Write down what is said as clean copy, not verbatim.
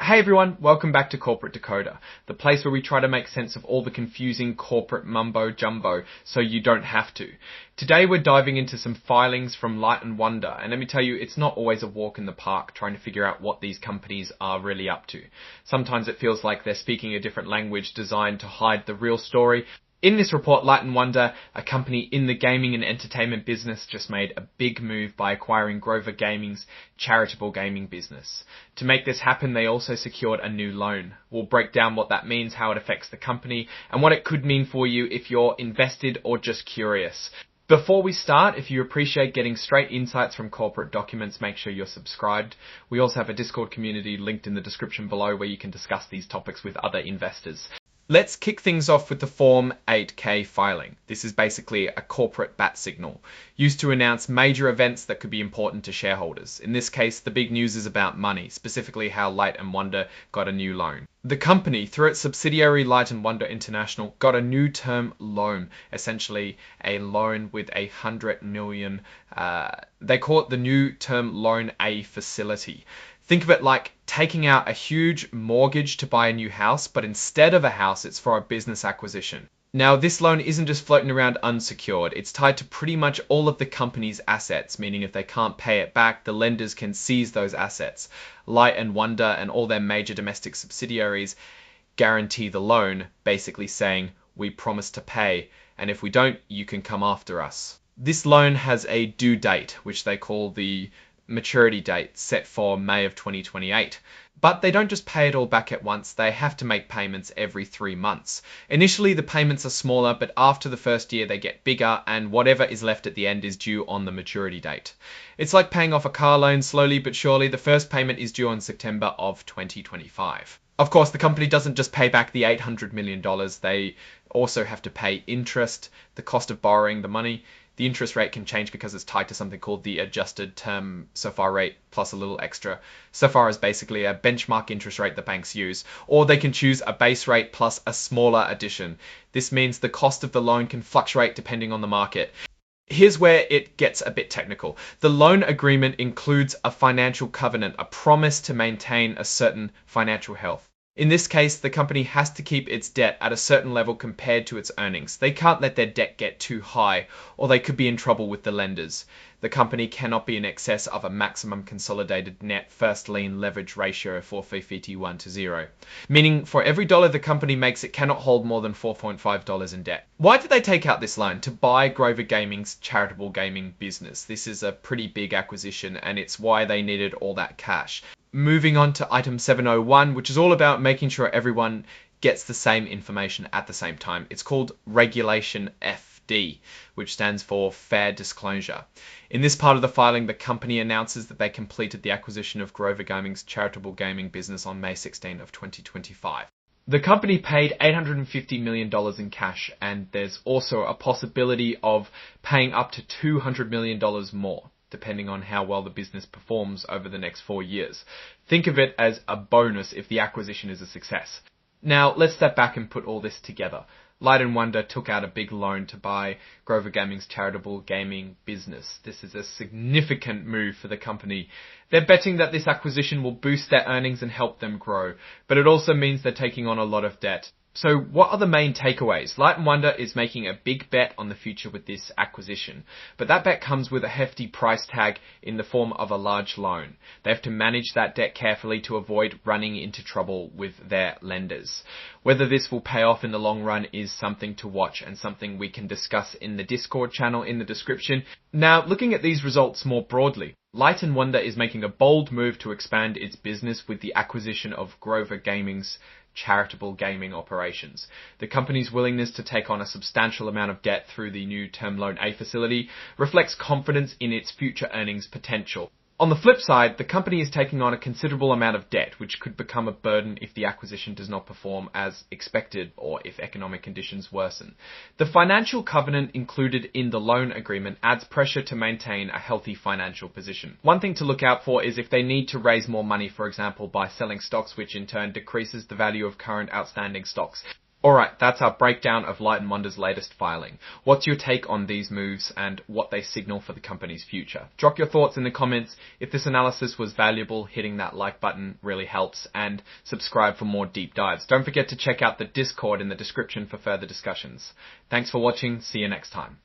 Hey everyone, welcome back to Corporate Decoder, the place where we try to make sense of all the confusing corporate mumbo jumbo so you don't have to. Today we're diving into some filings from Light & Wonder, and let me tell you, it's not always a walk in the park trying to figure out what these companies are really up to. Sometimes it feels like they're speaking a different language designed to hide the real story. In this report, Light & Wonder, a company in the gaming and entertainment business, just made a big move by acquiring Grover Gaming's charitable gaming business. To make this happen, they also secured a new loan. We'll break down what that means, how it affects the company, and what it could mean for you if you're invested or just curious. Before we start, if you appreciate getting straight insights from corporate documents, make sure you're subscribed. We also have a Discord community linked in the description below where you can discuss these topics with other investors. Let's kick things off with the Form 8K filing. This is basically a corporate bat signal, used to announce major events that could be important to shareholders. In this case, the big news is about money, specifically how Light & Wonder got a new loan. The company, through its subsidiary Light & Wonder International, got a new term loan, essentially a loan with $100 million. They call it the new term loan A facility. Think of it like taking out a huge mortgage to buy a new house, but instead of a house, it's for a business acquisition. Now, this loan isn't just floating around unsecured. It's tied to pretty much all of the company's assets, meaning if they can't pay it back, the lenders can seize those assets. Light & Wonder and all their major domestic subsidiaries guarantee the loan, basically saying, we promise to pay, and if we don't, you can come after us. This loan has a due date, which they call the maturity date, set for May of 2028. But they don't just pay it all back at once, they have to make payments every 3 months. Initially the payments are smaller, but after the first year they get bigger, and whatever is left at the end is due on the maturity date. It's like paying off a car loan slowly but surely. The first payment is due on September of 2025. Of course, the company doesn't just pay back the $800 million, they also have to pay interest, the cost of borrowing the money. The interest rate can change because it's tied to something called the adjusted term SOFR rate plus a little extra. SOFR is basically a benchmark interest rate that banks use, or they can choose a base rate plus a smaller addition. This means the cost of the loan can fluctuate depending on the market. Here's where it gets a bit technical. The loan agreement includes a financial covenant, a promise to maintain a certain financial health. In this case, the company has to keep its debt at a certain level compared to its earnings. They can't let their debt get too high, or they could be in trouble with the lenders. The company cannot be in excess of a maximum consolidated net first lien leverage ratio of 451 to 0. Meaning, for every dollar the company makes, it cannot hold more than $4.5 in debt. Why did they take out this loan? To buy Grover Gaming's charitable gaming business. This is a pretty big acquisition, and it's why they needed all that cash. Moving on to item 701, which is all about making sure everyone gets the same information at the same time. It's called Regulation FD, which stands for Fair Disclosure. In this part of the filing, the company announces that they completed the acquisition of Grover Gaming's charitable gaming business on May 16 of 2025. The company paid $850 million in cash, and there's also a possibility of paying up to $200 million more, depending on how well the business performs over the next 4 years. Think of it as a bonus if the acquisition is a success. Now, let's step back and put all this together. Light & Wonder took out a big loan to buy Grover Gaming's charitable gaming business. This is a significant move for the company. They're betting that this acquisition will boost their earnings and help them grow, but it also means they're taking on a lot of debt. So what are the main takeaways? Light & Wonder is making a big bet on the future with this acquisition, but that bet comes with a hefty price tag in the form of a large loan. They have to manage that debt carefully to avoid running into trouble with their lenders. Whether this will pay off in the long run is something to watch and something we can discuss in the Discord channel in the description. Now, looking at these results more broadly, Light & Wonder is making a bold move to expand its business with the acquisition of Grover Gaming's charitable gaming operations. The company's willingness to take on a substantial amount of debt through the new Term Loan A facility reflects confidence in its future earnings potential. On the flip side, the company is taking on a considerable amount of debt, which could become a burden if the acquisition does not perform as expected or if economic conditions worsen. The financial covenant included in the loan agreement adds pressure to maintain a healthy financial position. One thing to look out for is if they need to raise more money, for example, by selling stocks, which in turn decreases the value of current outstanding stocks. Alright, that's our breakdown of Light & Wonder's latest filing. What's your take on these moves and what they signal for the company's future? Drop your thoughts in the comments. If this analysis was valuable, hitting that like button really helps, and subscribe for more deep dives. Don't forget to check out the Discord in the description for further discussions. Thanks for watching. See you next time.